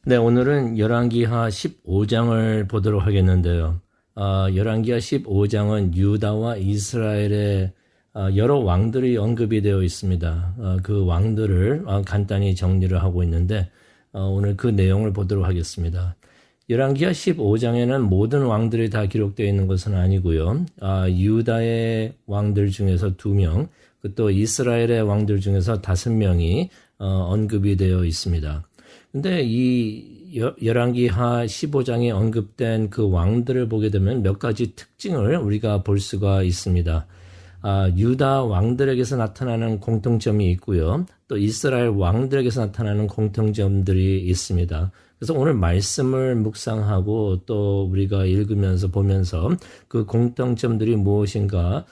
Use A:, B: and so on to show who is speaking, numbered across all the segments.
A: 네, 오늘은 열왕기하 15장을 보도록 하겠는데요. 열왕기하 15장은 유다와 이스라엘의 여러 왕들이 언급이 되어 있습니다. 그 왕들을 간단히 정리를 하고 있는데 오늘 그 내용을 보도록 하겠습니다. 열왕기하 15장에는 모든 왕들이 다 기록되어 있는 것은 아니고요. 유다의 왕들 중에서 2명, 또 이스라엘의 왕들 중에서 5명이 언급이 되어 있습니다. 근데 이 열왕기하 15장에 언급된 그 왕들을 보게 되면 몇 가지 특징을 우리가 볼 수가 있습니다. 유다 왕들에게서 나타나는 공통점이 있고요. 또 이스라엘 왕들에게서 나타나는 공통점들이 있습니다. 그래서 오늘 말씀을 묵상하고 또 우리가 읽으면서 보면서 그 공통점들이 무엇인가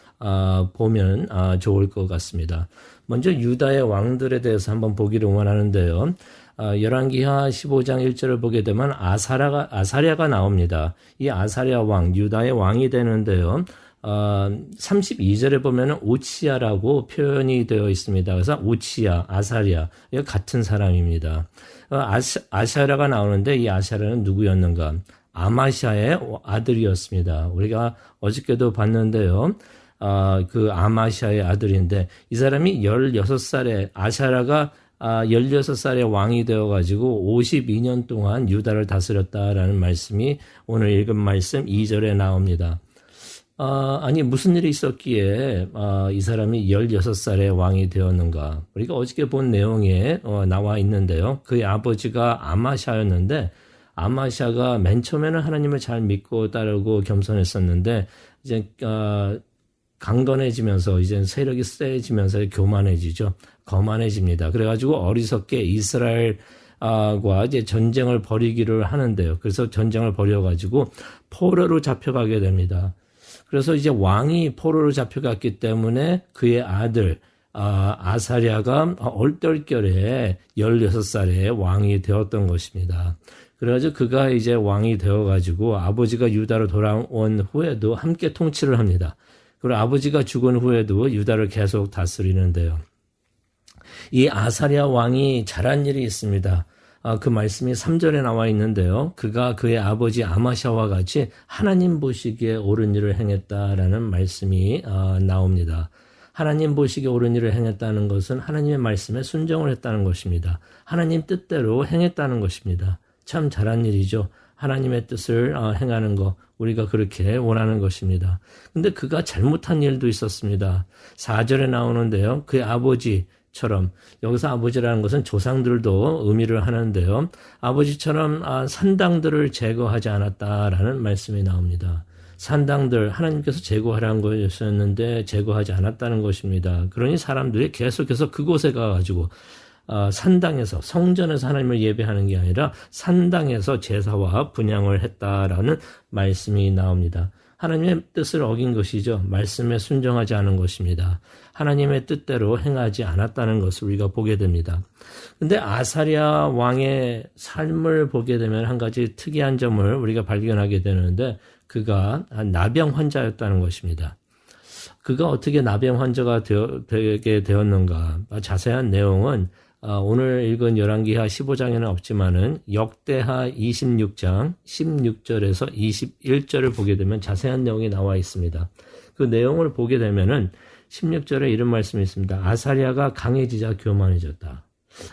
A: 보면 좋을 것 같습니다. 먼저 유다의 왕들에 대해서 한번 보기를 원하는데요. 열왕기하 15장 1절을 보게 되면 아사랴가 나옵니다. 이 아사랴 왕, 유다의 왕이 되는데요. 32절에 보면은 오치야라고 표현이 되어 있습니다. 그래서 오치야, 아사랴, 이거 같은 사람입니다. 아사랴가 나오는데 이 아사랴는 누구였는가? 아마샤의 아들이었습니다. 우리가 어저께도 봤는데요. 그 아마샤의 아들인데 이 사람이 16살에 아사랴가 16살의 왕이 되어가지고 52년 동안 유다를 다스렸다라는 말씀이 오늘 읽은 말씀 2절에 나옵니다. 아니 무슨 일이 있었기에 이 사람이 16살의 왕이 되었는가? 우리가 어저께 본 내용에 나와 있는데요. 그의 아버지가 아마샤였는데 아마샤가 맨 처음에는 하나님을 잘 믿고 따르고 겸손했었는데 이제 강건해지면서 이제 세력이 세지면서 교만해지죠. 거만해집니다. 그래가지고 어리석게 이스라엘과 이제 전쟁을 벌이기를 하는데요. 그래서 전쟁을 벌여가지고 포로로 잡혀가게 됩니다. 그래서 이제 왕이 포로로 잡혀갔기 때문에 그의 아들 아사랴가 얼떨결에 16살에 왕이 되었던 것입니다. 그래가지고 그가 이제 왕이 되어가지고 아버지가 유다로 돌아온 후에도 함께 통치를 합니다. 그리고 아버지가 죽은 후에도 유다를 계속 다스리는데요. 이 아사랴 왕이 잘한 일이 있습니다. 그 말씀이 3절에 나와 있는데요. 그가 그의 아버지 아마샤와 같이 하나님 보시기에 옳은 일을 행했다라는 말씀이 나옵니다. 하나님 보시기에 옳은 일을 행했다는 것은 하나님의 말씀에 순종을 했다는 것입니다. 하나님 뜻대로 행했다는 것입니다. 참 잘한 일이죠. 하나님의 뜻을 행하는 것, 우리가 그렇게 원하는 것입니다. 근데 그가 잘못한 일도 있었습니다. 4절에 나오는데요. 그의 아버지처럼, 여기서 아버지라는 것은 조상들도 의미를 하는데요. 아버지처럼 산당들을 제거하지 않았다라는 말씀이 나옵니다. 산당들, 하나님께서 제거하라는 것이었는데 제거하지 않았다는 것입니다. 그러니 사람들이 계속해서 그곳에 가가지고 산당에서 성전에서 하나님을 예배하는 게 아니라 산당에서 제사와 분향을 했다라는 말씀이 나옵니다. 하나님의 뜻을 어긴 것이죠. 말씀에 순종하지 않은 것입니다. 하나님의 뜻대로 행하지 않았다는 것을 우리가 보게 됩니다. 근데 아사랴 왕의 삶을 보게 되면 한 가지 특이한 점을 우리가 발견하게 되는데 그가 나병 환자였다는 것입니다. 그가 어떻게 나병 환자가 되게 되었는가? 자세한 내용은 오늘 읽은 열왕기하 15장에는 없지만은 역대하 26장 16절에서 21절을 보게 되면 자세한 내용이 나와 있습니다. 그 내용을 보게 되면은 16절에 이런 말씀이 있습니다. 아사랴가 강해지자 교만해졌다.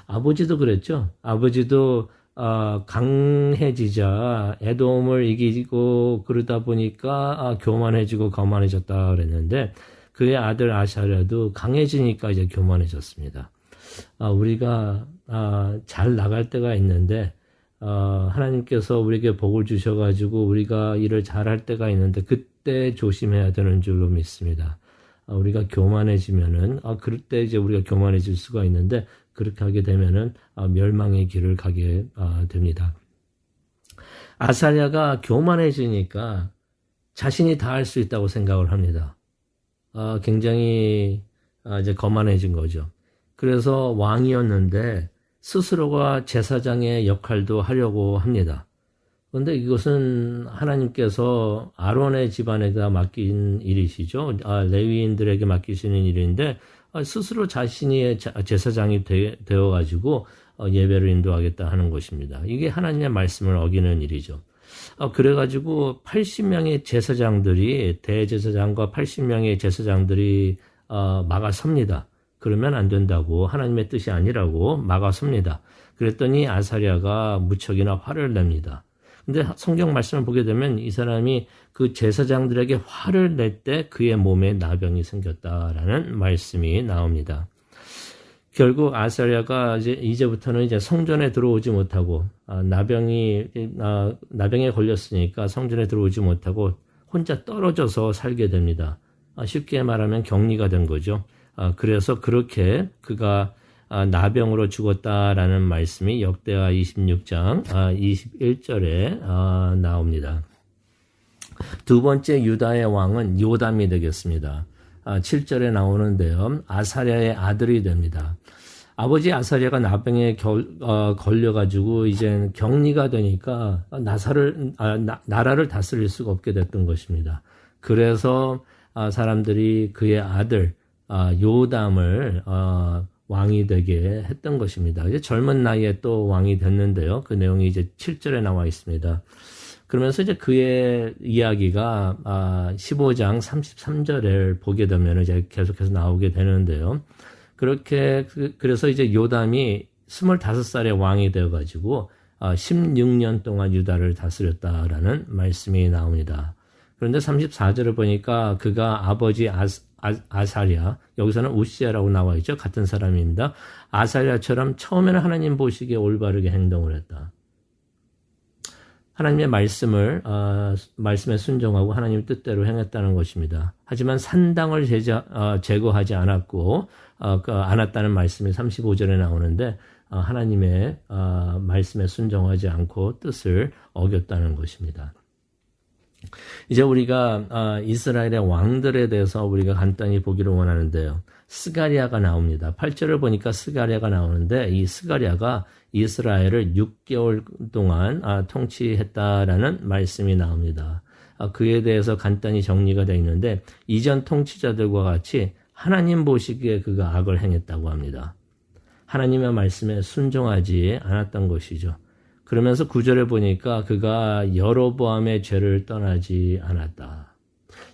A: 아버지도 그랬죠. 아버지도 강해지자 에돔을 이기고 그러다 보니까 교만해지고 거만해졌다 그랬는데 그의 아들 아사랴도 강해지니까 이제 교만해졌습니다. 우리가 잘 나갈 때가 있는데 하나님께서 우리에게 복을 주셔가지고 우리가 일을 잘할 때가 있는데 그때 조심해야 되는 줄로 믿습니다. 우리가 교만해지면은 그럴 때 이제 우리가 교만해질 수가 있는데 그렇게 하게 되면은 멸망의 길을 가게 됩니다. 아사랴가 교만해지니까 자신이 다 할 수 있다고 생각을 합니다. 굉장히 이제 거만해진 거죠. 그래서 왕이었는데 스스로가 제사장의 역할도 하려고 합니다. 그런데 이것은 하나님께서 아론의 집안에다 맡긴 일이시죠. 레위인들에게 맡기시는 일인데 스스로 자신이 제사장이 되어가지고 예배를 인도하겠다 하는 것입니다. 이게 하나님의 말씀을 어기는 일이죠. 그래가지고 80명의 제사장들이 대제사장과 80명의 제사장들이 막아섭니다. 그러면 안 된다고 하나님의 뜻이 아니라고 막아섭니다. 그랬더니 아사랴가 무척이나 화를 냅니다. 근데 성경 말씀을 보게 되면 이 사람이 그 제사장들에게 화를 낼 때 그의 몸에 나병이 생겼다라는 말씀이 나옵니다. 결국 아사랴가 이제부터는 성전에 들어오지 못하고 나병에 걸렸으니까 성전에 들어오지 못하고 혼자 떨어져서 살게 됩니다. 쉽게 말하면 격리가 된 거죠. 그래서 그렇게 그가 나병으로 죽었다라는 말씀이 역대하 26장 21절에 나옵니다. 두 번째 유다의 왕은 요담이 되겠습니다. 7절에 나오는데요. 아사랴의 아들이 됩니다. 아버지 아사랴가 나병에 걸려가지고 이제 격리가 되니까 나라를 다스릴 수가 없게 됐던 것입니다. 그래서 사람들이 그의 아들 요담을 왕이 되게 했던 것입니다. 이제 젊은 나이에 또 왕이 됐는데요. 그 내용이 이제 7절에 나와 있습니다. 그러면서 이제 그의 이야기가 15장 33절을 보게 되면 이제 계속해서 나오게 되는데요. 그래서 이제 요담이 25살의 왕이 되어가지고 16년 동안 유다를 다스렸다라는 말씀이 나옵니다. 그런데 34절을 보니까 그가 아버지 아사랴, 여기서는 우시야라고 나와 있죠. 같은 사람입니다. 아사랴처럼 처음에는 하나님 보시기에 올바르게 행동을 했다. 하나님의 말씀에 순종하고 하나님 뜻대로 행했다는 것입니다. 하지만 산당을 제거하지 않았다는 말씀이 35절에 나오는데 하나님의 말씀에 순종하지 않고 뜻을 어겼다는 것입니다. 이제 우리가 이스라엘의 왕들에 대해서 우리가 간단히 보기를 원하는데요. 스가랴가 나옵니다. 8절을 보니까 스가랴가 나오는데 이 스가랴가 이스라엘을 6개월 동안 통치했다라는 말씀이 나옵니다. 그에 대해서 간단히 정리가 되어 있는데 이전 통치자들과 같이 하나님 보시기에 그가 악을 행했다고 합니다. 하나님의 말씀에 순종하지 않았던 것이죠. 그러면서 9절에 보니까 그가 여로보암의 죄를 떠나지 않았다.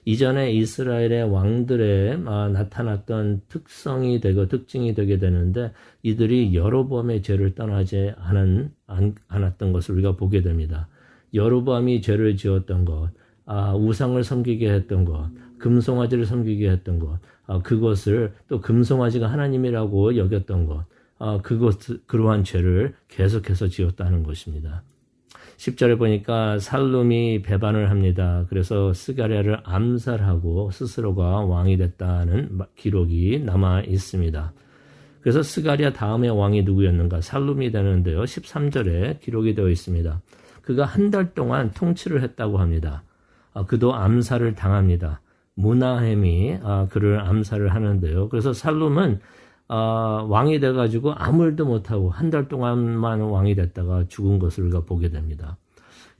A: 이전에 이스라엘의 왕들에 나타났던 특성이 되고 특징이 되게 되는데 이들이 여로보암의 죄를 떠나지 않았던 것을 우리가 보게 됩니다. 여로보암이 죄를 지었던 것, 우상을 섬기게 했던 것, 금송아지를 섬기게 했던 것, 그것을 또 금송아지가 하나님이라고 여겼던 것, 그러한 죄를 계속해서 지었다는 것입니다. 10절에 보니까 살룸이 배반을 합니다. 그래서 스가랴를 암살하고 스스로가 왕이 됐다는 기록이 남아 있습니다. 그래서 스가랴 다음에 왕이 누구였는가? 살룸이 되는데요. 13절에 기록이 되어 있습니다. 그가 한 달 동안 통치를 했다고 합니다. 그도 암살을 당합니다. 무나헴이 그를 암살을 하는데요. 그래서 살룸은 왕이 돼가지고 아무 일도 못하고 한 달 동안만 왕이 됐다가 죽은 것을 우리가 보게 됩니다.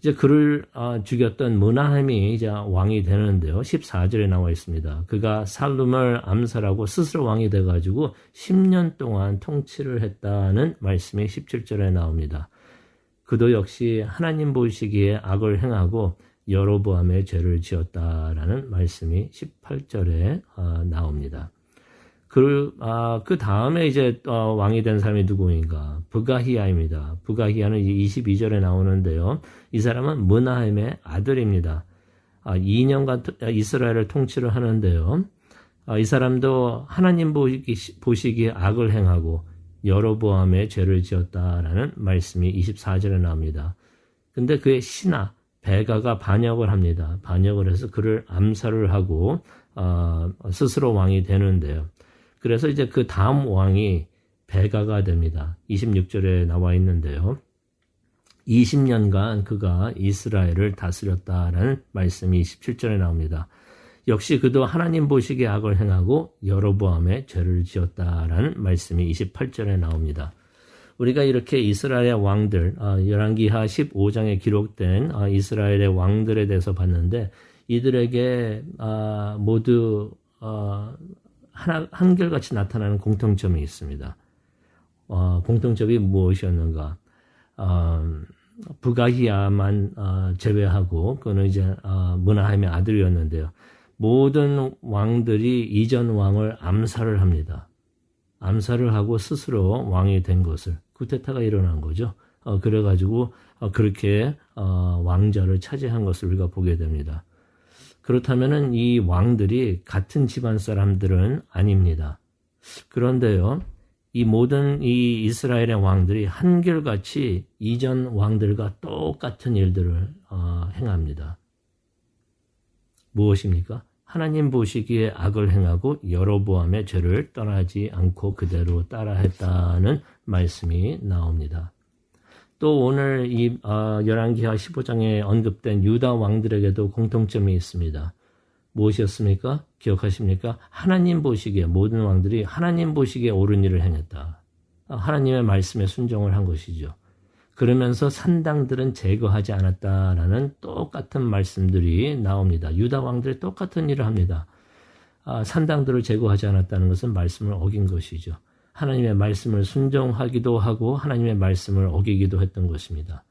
A: 이제 그를 죽였던 무나헴이 이제 왕이 되는데요. 14절에 나와 있습니다. 그가 살룸을 암살하고 스스로 왕이 돼가지고 10년 동안 통치를 했다는 말씀이 17절에 나옵니다. 그도 역시 하나님 보시기에 악을 행하고 여로보암의 죄를 지었다라는 말씀이 18절에 나옵니다. 그 다음에 이제 왕이 된 사람이 누구인가? 부가히야입니다. 부가히야는 22절에 나오는데요. 이 사람은 무나헴의 아들입니다. 2년간 이스라엘을 통치를 하는데요. 이 사람도 하나님 보시기에 악을 행하고 여로보암의 죄를 지었다라는 말씀이 24절에 나옵니다. 근데 그의 신하 베가가 반역을 합니다. 반역을 해서 그를 암살을 하고 스스로 왕이 되는데요. 그래서 이제 그 다음 왕이 베가가 됩니다. 26절에 나와 있는데요. 20년간 그가 이스라엘을 다스렸다라는 말씀이 27절에 나옵니다. 역시 그도 하나님 보시기에 악을 행하고 여로보암의 죄를 지었다라는 말씀이 28절에 나옵니다. 우리가 이렇게 이스라엘의 왕들, 열왕기하 15장에 기록된 이스라엘의 왕들에 대해서 봤는데 이들에게 모두 한결같이 나타나는 공통점이 있습니다. 공통점이 무엇이었는가? 부가히야만 제외하고 그는 이제 므나헴의 아들이었는데요. 모든 왕들이 이전 왕을 암살을 합니다. 암살을 하고 스스로 왕이 된 것을 쿠데타가 일어난 거죠. 그래가지고 그렇게 왕자를 차지한 것을 우리가 보게 됩니다. 그렇다면은 이 왕들이 같은 집안 사람들은 아닙니다. 그런데요, 이 모든 이 이스라엘의 왕들이 한결같이 이전 왕들과 똑같은 일들을 행합니다. 무엇입니까? 하나님 보시기에 악을 행하고 여로보암의 죄를 떠나지 않고 그대로 따라했다는 말씀이 나옵니다. 또 오늘 이 열왕기하 15장에 언급된 유다 왕들에게도 공통점이 있습니다. 무엇이었습니까? 기억하십니까? 하나님 보시기에 모든 왕들이 하나님 보시기에 옳은 일을 행했다. 하나님의 말씀에 순종을 한 것이죠. 그러면서 산당들은 제거하지 않았다라는 똑같은 말씀들이 나옵니다. 유다 왕들이 똑같은 일을 합니다. 산당들을 제거하지 않았다는 것은 말씀을 어긴 것이죠. 하나님의 말씀을 순종하기도 하고 하나님의 말씀을 어기기도 했던 것입니다.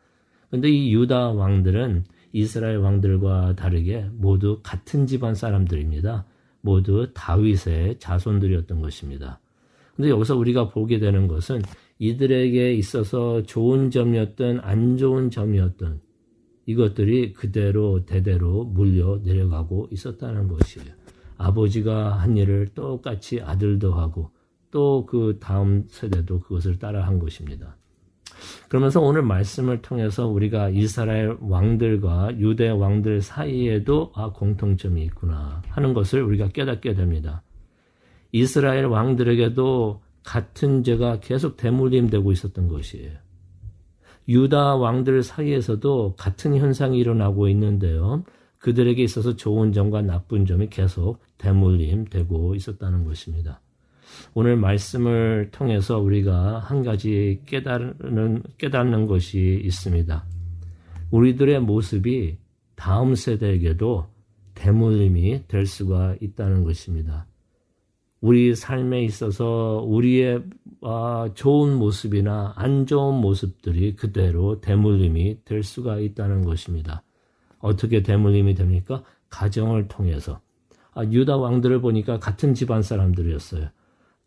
A: 그런데 이 유다 왕들은 이스라엘 왕들과 다르게 모두 같은 집안 사람들입니다. 모두 다윗의 자손들이었던 것입니다. 그런데 여기서 우리가 보게 되는 것은 이들에게 있어서 좋은 점이었던 안 좋은 점이었던 이것들이 그대로 대대로 물려 내려가고 있었다는 것이에요. 아버지가 한 일을 똑같이 아들도 하고 또 그 다음 세대도 그것을 따라한 것입니다. 그러면서 오늘 말씀을 통해서 우리가 이스라엘 왕들과 유대 왕들 사이에도 공통점이 있구나 하는 것을 우리가 깨닫게 됩니다. 이스라엘 왕들에게도 같은 죄가 계속 대물림되고 있었던 것이에요. 유다 왕들 사이에서도 같은 현상이 일어나고 있는데요. 그들에게 있어서 좋은 점과 나쁜 점이 계속 대물림되고 있었다는 것입니다. 오늘 말씀을 통해서 우리가 한 가지 깨닫는 것이 있습니다. 우리들의 모습이 다음 세대에게도 대물림이 될 수가 있다는 것입니다. 우리 삶에 있어서 우리의 좋은 모습이나 안 좋은 모습들이 그대로 대물림이 될 수가 있다는 것입니다. 어떻게 대물림이 됩니까? 가정을 통해서. 유다 왕들을 보니까 같은 집안 사람들이었어요.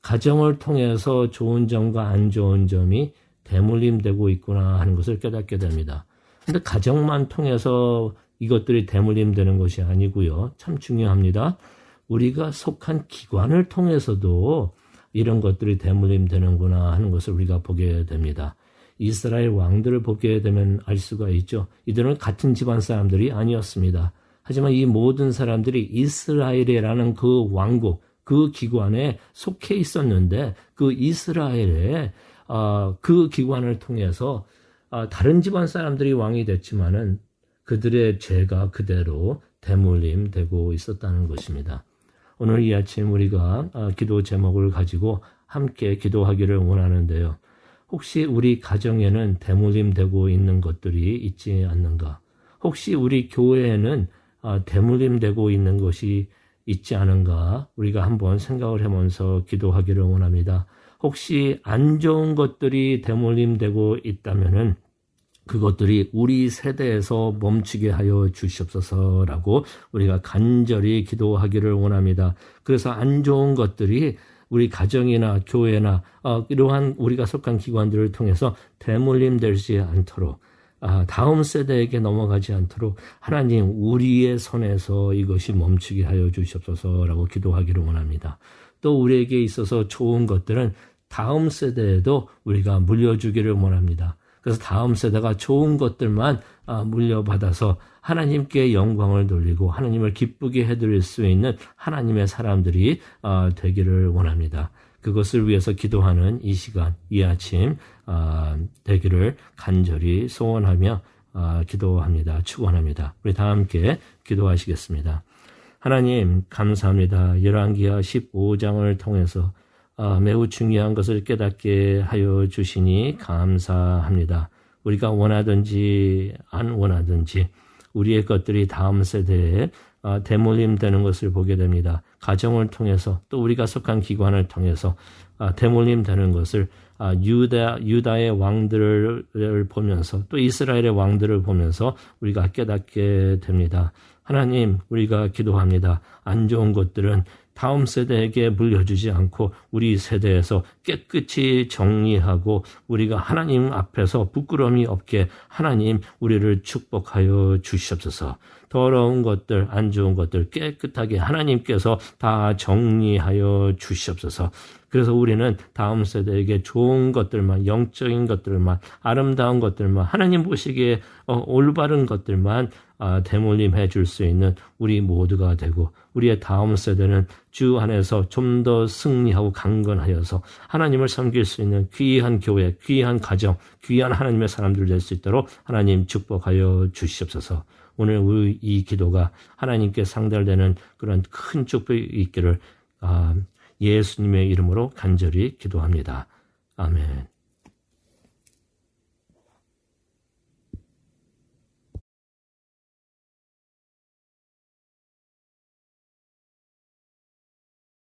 A: 가정을 통해서 좋은 점과 안 좋은 점이 대물림되고 있구나 하는 것을 깨닫게 됩니다. 그런데 가정만 통해서 이것들이 대물림되는 것이 아니고요. 참 중요합니다. 우리가 속한 기관을 통해서도 이런 것들이 대물림되는구나 하는 것을 우리가 보게 됩니다. 이스라엘 왕들을 보게 되면 알 수가 있죠. 이들은 같은 집안 사람들이 아니었습니다. 하지만 이 모든 사람들이 이스라엘이라는 그 왕국, 그 기관에 속해 있었는데 그 이스라엘의 그 기관을 통해서 다른 집안 사람들이 왕이 됐지만은 그들의 죄가 그대로 대물림되고 있었다는 것입니다. 오늘 이 아침 우리가 기도 제목을 가지고 함께 기도하기를 원하는데요. 혹시 우리 가정에는 대물림되고 있는 것들이 있지 않는가? 혹시 우리 교회에는 대물림되고 있는 것이 있지 않은가? 우리가 한번 생각을 해보면서 기도하기를 원합니다. 혹시 안 좋은 것들이 대물림되고 있다면은 그것들이 우리 세대에서 멈추게 하여 주시옵소서라고 우리가 간절히 기도하기를 원합니다. 그래서 안 좋은 것들이 우리 가정이나 교회나 이러한 우리가 속한 기관들을 통해서 대물림되지 않도록 다음 세대에게 넘어가지 않도록 하나님 우리의 손에서 이것이 멈추게 하여 주시옵소서라고 기도하기를 원합니다. 또 우리에게 있어서 좋은 것들은 다음 세대에도 우리가 물려주기를 원합니다. 그래서 다음 세대가 좋은 것들만 물려받아서 하나님께 영광을 돌리고 하나님을 기쁘게 해드릴 수 있는 하나님의 사람들이 되기를 원합니다. 그것을 위해서 기도하는 이 시간, 이 아침 되기를 간절히 소원하며 기도합니다. 축원합니다. 우리 다 함께 기도하시겠습니다. 하나님 감사합니다. 열왕기하 15장을 통해서 매우 중요한 것을 깨닫게 하여 주시니 감사합니다. 우리가 원하든지 안 원하든지 우리의 것들이 다음 세대에 대물림되는 것을 보게 됩니다. 가정을 통해서 또 우리가 속한 기관을 통해서 대물림되는 것을 유다의 왕들을 보면서 또 이스라엘의 왕들을 보면서 우리가 깨닫게 됩니다. 하나님, 우리가 기도합니다. 안 좋은 것들은 다음 세대에게 물려주지 않고 우리 세대에서 깨끗이 정리하고 우리가 하나님 앞에서 부끄러움이 없게 하나님 우리를 축복하여 주시옵소서. 더러운 것들, 안 좋은 것들 깨끗하게 하나님께서 다 정리하여 주시옵소서. 그래서 우리는 다음 세대에게 좋은 것들만, 영적인 것들만, 아름다운 것들만, 하나님 보시기에 올바른 것들만 대물림해 줄 수 있는 우리 모두가 되고, 우리의 다음 세대는 주 안에서 좀 더 승리하고 강건하여서 하나님을 섬길 수 있는 귀한 교회, 귀한 가정, 귀한 하나님의 사람들 될 수 있도록 하나님 축복하여 주시옵소서. 오늘 우리 이 기도가 하나님께 상달되는 그런 큰 축복이 있기를 예수님의 이름으로 간절히 기도합니다. 아멘.